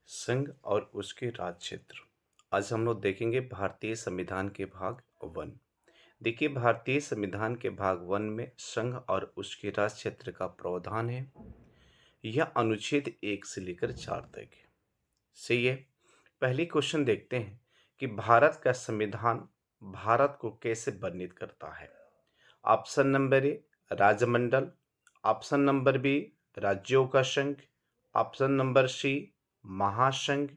संघ और उसके राज क्षेत्र। आज हम लोग देखेंगे भारतीय संविधान के भाग वन। देखिए, भारतीय संविधान के भाग वन में संघ और उसके राज क्षेत्र का प्रावधान है। यह अनुच्छेद 1 से लेकर 4 तक है। सही है। पहली क्वेश्चन देखते हैं कि भारत का संविधान भारत को कैसे वर्णित करता है। ऑप्शन नंबर ए, राजमंडल। ऑप्शन नंबर बी, राज्यों का संघ। ऑप्शन नंबर सी, महासंघ।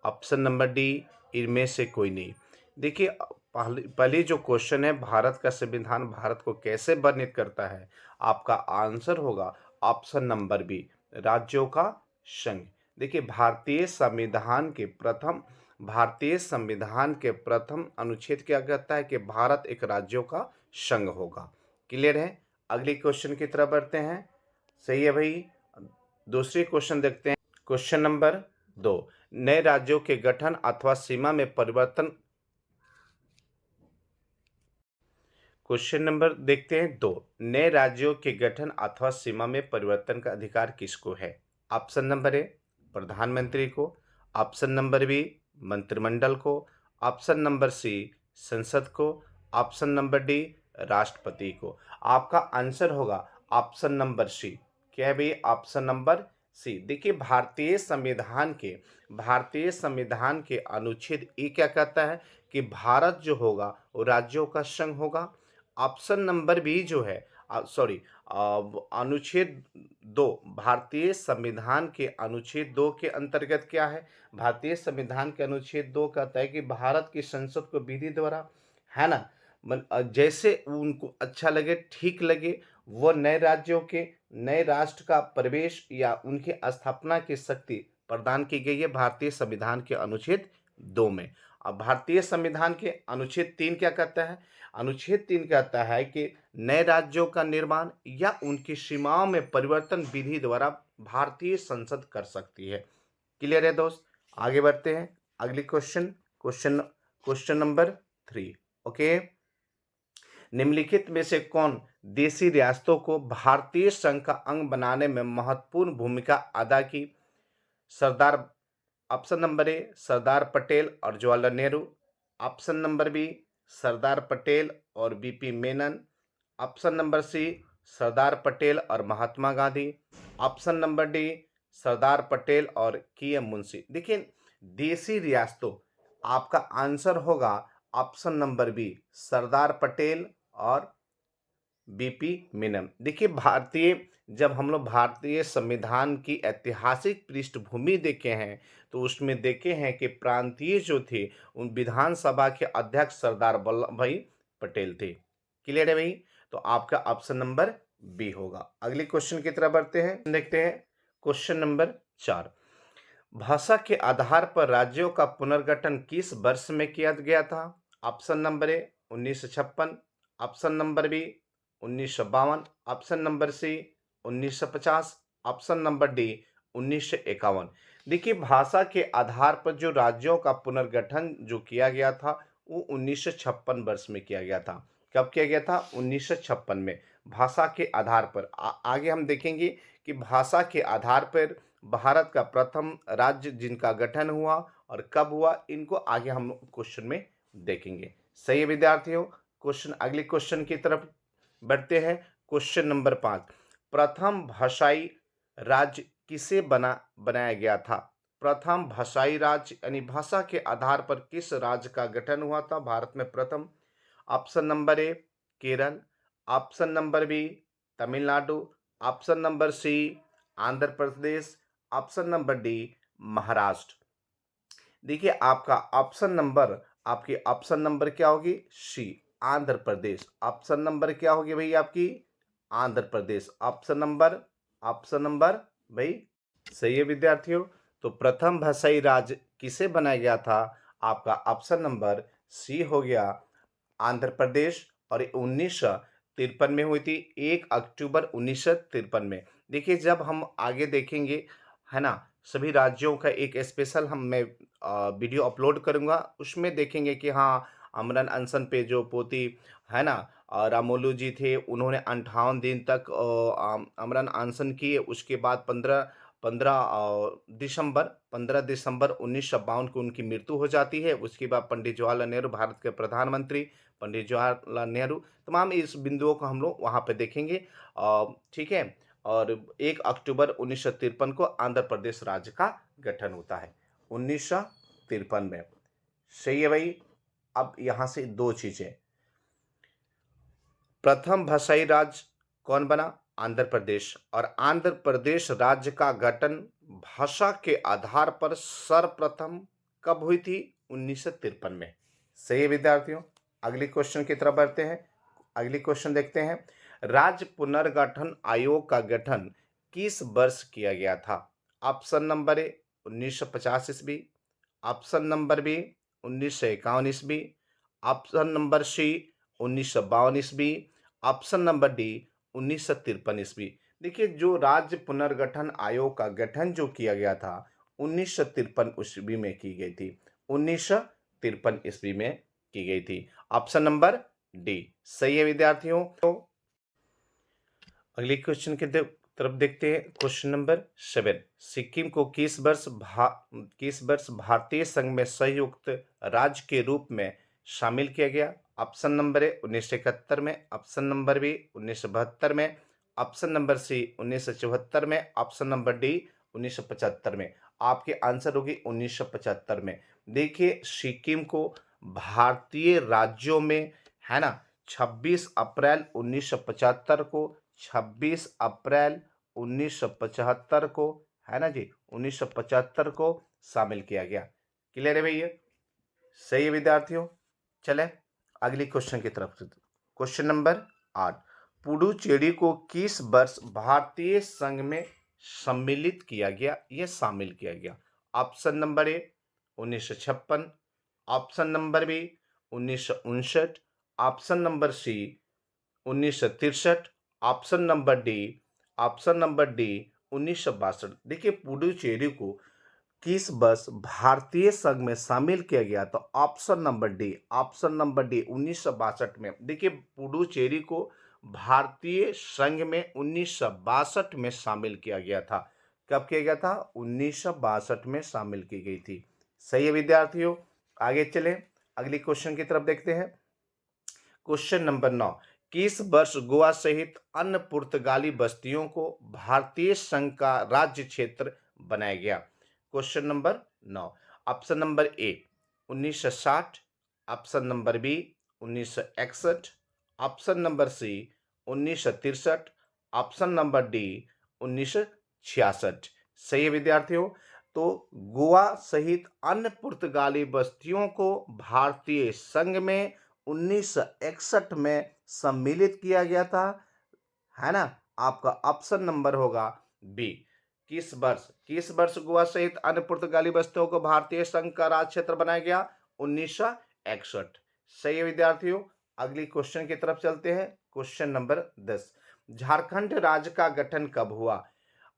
ऑप्शन नंबर डी, इनमें से कोई नहीं। देखिए, पहले जो क्वेश्चन है, भारत का संविधान भारत को कैसे वर्णित करता है, आपका आंसर होगा ऑप्शन नंबर बी, राज्यों का संघ। देखिए, भारतीय संविधान के प्रथम अनुच्छेद क्या कहता है कि भारत एक राज्यों का संघ होगा। क्लियर है। अगले क्वेश्चन की तरफ बढ़ते हैं। सही है भाई। दूसरी क्वेश्चन देखते हैं। क्वेश्चन नंबर 2, नए राज्यों के गठन अथवा सीमा में परिवर्तन। क्वेश्चन नंबर देखते हैं 2, नए राज्यों के गठन अथवा सीमा में परिवर्तन का अधिकार किसको है। ऑप्शन नंबर ए, प्रधानमंत्री को। ऑप्शन नंबर बी, मंत्रिमंडल को। ऑप्शन नंबर सी, संसद को। ऑप्शन नंबर डी, राष्ट्रपति को। आपका आंसर होगा ऑप्शन नंबर सी। क्या है भाई? Option number C. देखिए, भारतीय संविधान के अनुच्छेद ए क्या कहता है कि भारत जो होगा वो राज्यों का संघ होगा। ऑप्शन नंबर बी जो है, सॉरी, अनुच्छेद 2, भारतीय संविधान के अनुच्छेद 2 के अंतर्गत क्या है? भारतीय संविधान के अनुच्छेद 2 कहता है कि भारत की संसद को विधि द्वारा, है ना, जैसे उनको अच्छा लगे, ठीक लगे, वो नए राष्ट्र का प्रवेश या उनकी स्थापना की शक्ति प्रदान की गई है भारतीय संविधान के अनुच्छेद 2 में। अब भारतीय संविधान के अनुच्छेद 3 क्या कहता है? अनुच्छेद 3 कहता है कि नए राज्यों का निर्माण या उनकी सीमाओं में परिवर्तन विधि द्वारा भारतीय संसद कर सकती है। क्लियर है दोस्त? आगे बढ़ते हैं। अगली क्वेश्चन नंबर 3। ओके। निम्नलिखित में से कौन देशी रियासतों को भारतीय संघ का अंग बनाने में महत्वपूर्ण भूमिका अदा की? Sardar option number A, Sardar Patel और Jawaharlal Nehru. Option number B, Sardar Patel और V P Menon. Option number C, Sardar Patel और Mahatma Gandhi. Option number D, Sardar Patel और के एम मुंशी। देखिए, देशी रियासतों, आपका आंसर होगा option number B, Sardar Patel और बीपी मेनन। देखिए, जब हम लोग भारतीय संविधान की ऐतिहासिक पृष्ठभूमि देखे हैं, तो उसमें देखे हैं कि प्रांतीय जो थे, उन विधानसभा के अध्यक्ष सरदार वल्लभ भाई पटेल थे। क्लियर है भाई? तो आपका ऑप्शन नंबर बी होगा। अगले क्वेश्चन की तरफ बढ़ते हैं, देखते हैं। क्वेश्चन नंबर 4, भाषा के आधार पर राज्यों का पुनर्गठन किस वर्ष में किया गया था? Option number A, 1956। Option number B, 1952। Option number C, 1950। Option number D, 1951। देखिए, भाषा के आधार पर जो राज्यों का पुनर्गठन जो किया गया था, वो 1956 वर्ष में किया गया था। कब किया गया था? 1956 में। भाषा के आधार पर आगे हम देखेंगे कि भाषा के आधार पर भारत का प्रथम राज्य जिनका गठन हुआ और कब हुआ, इनको आगे हम क्वेश्चन में देखेंगे। सही है विद्यार्थियों? अगले क्वेश्चन की तरफ बढ़ते हैं। क्वेश्चन नंबर 5, प्रथम भाषाई राज्य किसे बनाया गया था? प्रथम भाषाई राज्य यानी भाषा के आधार पर किस राज्य का गठन हुआ था भारत में प्रथम? ऑप्शन नंबर ए, Kerala. Option number B, Tamil Nadu. Option number सी, Andhra Pradesh. Option number D, Maharashtra. देखिए, आपकी ऑप्शन नंबर क्या होगी? सी, आंध्र प्रदेश। ऑप्शन नंबर क्या होगी भाई आपकी? आंध्र प्रदेश। ऑप्शन नंबर भाई सही है विद्यार्थियों। तो प्रथम भाषाई राज्य किसे बनाया गया था? आपका ऑप्शन नंबर सी हो गया, आंध्र प्रदेश। और 1953 में हुई थी, 1 अक्टूबर 1953 में। देखिए, जब हम आगे देखेंगे, है ना, सभी राज्यों का एक स्पेशल मैं वीडियो अपलोड करूंगा, उसमें देखेंगे कि हाँ, अमरन अनशन पे जो पोती, है ना, रामोलू जी थे, उन्होंने 58 दिन तक अमरन अनशन किए। उसके बाद 15 दिसंबर 1952 को उनकी मृत्यु हो जाती है। उसके बाद पंडित जवाहरलाल नेहरू भारत के प्रधानमंत्री, पंडित जवाहरलाल नेहरू, तमाम इस बिंदुओं को हम लोग वहाँ पे देखेंगे। ठीक है? और 1 अक्टूबर 1953 को आंध्र प्रदेश राज्य का गठन होता है, 1953 में। सही है भाई? अब यहाँ से 2 चीज़ें, प्रथम भाषाई राज्य कौन बना? आंध्र प्रदेश। और आंध्र प्रदेश राज्य का गठन भाषा के आधार पर सर्वप्रथम कब हुई थी? 1953 में। सही है विद्यार्थियों? अगले क्वेश्चन की तरफ बढ़ते हैं। अगली क्वेश्चन देखते हैं। राज्य पुनर्गठन आयोग का गठन किस वर्ष किया गया था? ऑप्शन नंबर ए 1950 ईस्वी, ऑप्शन नंबर बी 1951 ईस्वी, ऑप्शन नंबर सी 1952 ईस्वी, ऑप्शन नंबर डी 1953 ईस्वी। देखिए, जो राज्य पुनर्गठन आयोग का गठन जो किया गया था 1953 ईस्वी में की गई थी, 1953 ईस्वी में की गई थी। ऑप्शन नंबर डी सही है विद्यार्थियों। तो अगले क्वेश्चन की तरफ देखते हैं। क्वेश्चन नंबर 7, सिक्किम को किस वर्ष भारतीय संघ में संयुक्त राज्य के रूप में शामिल किया गया? ऑप्शन नंबर ए 1971 में, ऑप्शन नंबर बी 1972 में, ऑप्शन नंबर सी 1974 में, ऑप्शन नंबर डी 1975 में। आपके आंसर होगी 1975 में। देखिए, सिक्किम को भारतीय राज्यों में, है ना, 26 अप्रैल 1975 को, 26 अप्रैल 1975 को, है ना जी, 1975 को शामिल किया गया। क्लियर है भैया? सही है विद्यार्थियों। चले अगली क्वेश्चन की तरफ। क्वेश्चन नंबर 8, पुडुचेरी को किस वर्ष भारतीय संघ में सम्मिलित किया गया, यह शामिल किया गया? Option number A 1956, option number B 1959, option number C 1963, option number D 1962। देखिए, पुडुचेरी को किस वर्ष भारतीय संघ में शामिल किया गया? तो ऑप्शन नंबर डी 1962 में। देखिए, पुडुचेरी को भारतीय संघ में 1962 में शामिल किया गया था। कब किया गया था? 1962 में शामिल की गई थी। सही है विद्यार्थियों। आगे चलें, अगली क्वेश्चन की तरफ देखते हैं। क्वेश्चन नंबर 9, किस वर्ष गोवा सहित अन्य पुर्तगाली बस्तियों को भारतीय संघ का राज्य क्षेत्र बनाया गया? Question number 9, option number A 1960, option number B 1961, option number C 1963, option number D 1966। सही है विद्यार्थियों। तो गोवा सहित अन्य पुर्तगाली बस्तियों को भारतीय संघ में 1961 में सम्मिलित किया गया था, है ना। आपका ऑप्शन नंबर होगा बी। किस वर्ष गोवा सहित अन्य पुर्तगाली बस्तियों को भारतीय संघ का राज्य क्षेत्र बनाया गया? 1961। सही है विद्यार्थियों। अगली क्वेश्चन की तरफ चलते हैं। क्वेश्चन नंबर 10, झारखंड राज्य का गठन कब हुआ?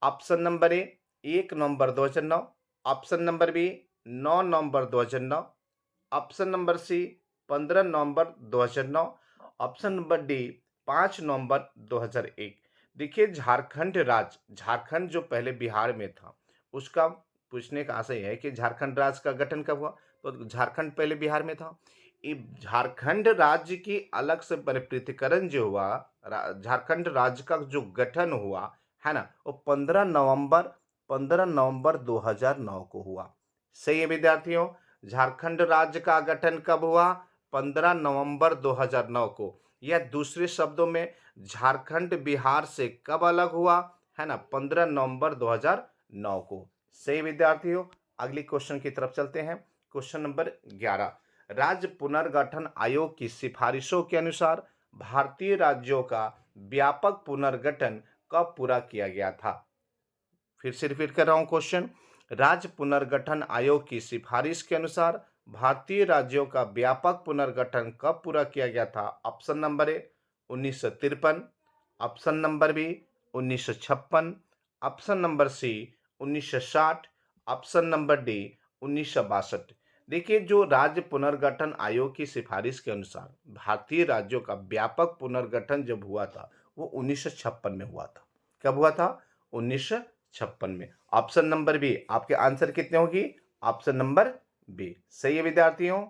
ऑप्शन नंबर ए 1 नवंबर 2009, ऑप्शन नंबर बी 9 नवंबर 2009, ऑप्शन नंबर सी 15 नवंबर 2009, ऑप्शन नंबर डी 5 नवंबर 2001। देखिए, झारखंड जो पहले बिहार में था, उसका पूछने का आशय है कि झारखंड राज्य का गठन कब हुआ? तो झारखंड पहले बिहार में था। ये झारखंड राज्य की अलग से परिपृथीकरण जो हुआ, झारखंड राज्य का जो गठन हुआ, है ना, वो 15 नवंबर 2009 को हुआ। सही है विद्यार्थियों। झारखंड राज्य का गठन कब हुआ? 15 नवंबर 2009 को। यह दूसरे शब्दों में झारखंड बिहार से कब अलग हुआ, है ना? 15 नवंबर 2009 को। सही विद्यार्थियों। अगली क्वेश्चन की तरफ चलते हैं। क्वेश्चन नंबर 11, राज्य पुनर्गठन आयोग की सिफारिशों के अनुसार भारतीय राज्यों का व्यापक पुनर्गठन कब पूरा किया गया था? फिर से रिपीट कर रहा हूं क्वेश्चन। राज्य पुनर्गठन आयोग की सिफारिश के अनुसार भारतीय राज्यों का व्यापक पुनर्गठन कब पूरा किया गया था? Option number A 1953, option number B 1956, option number C 1960, option number D 1962। देखिए, जो राज्य पुनर्गठन आयोग की सिफारिश के अनुसार भारतीय राज्यों का व्यापक पुनर्गठन जब हुआ था, वो 1956 में हुआ था। कब हुआ था? 56 में। ऑप्शन नंबर बी, आपके आंसर कितने होगी? Option number B. सही है विद्यार्थियों?